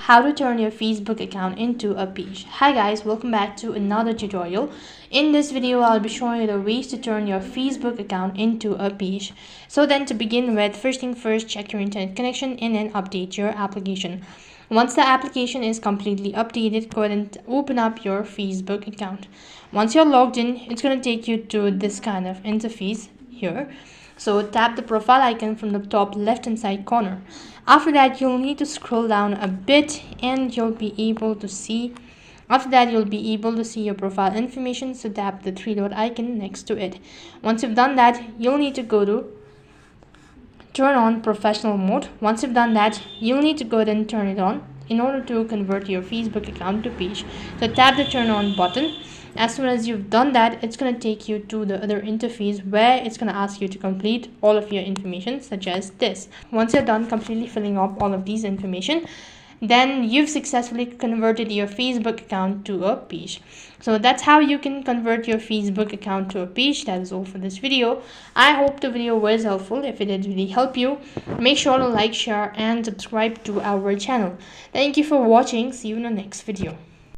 how to turn your Facebook account into a page. Hi guys, welcome back to another tutorial. In this video I'll be showing you the ways to turn your Facebook account into a page. So then, to begin with, first thing first, check your internet connection and then update your application. Once the application is completely updated, go ahead and open up your Facebook account. Once you're logged in, it's going to take you to this kind of interface here. So tap the profile icon from the top left hand side corner. After that, you'll need to scroll down a bit and you'll be able to see your profile information. So tap the three dot icon next to it. Once you've done that, you'll need to go to turn on professional mode. Once you've done that, you'll need to go ahead and turn it on in order to convert your Facebook account to page. So tap the turn on button. As soon as you've done that, it's going to take you to the other interface where it's going to ask you to complete all of your information, such as this. Once you're done completely filling up all of these information, then you've successfully converted your Facebook account to a page. So that's how you can convert your Facebook account to a page. That is all for this video. I hope the video was helpful. If it did really help you, make sure to like, share and subscribe to our channel. Thank you for watching. See you in the next video.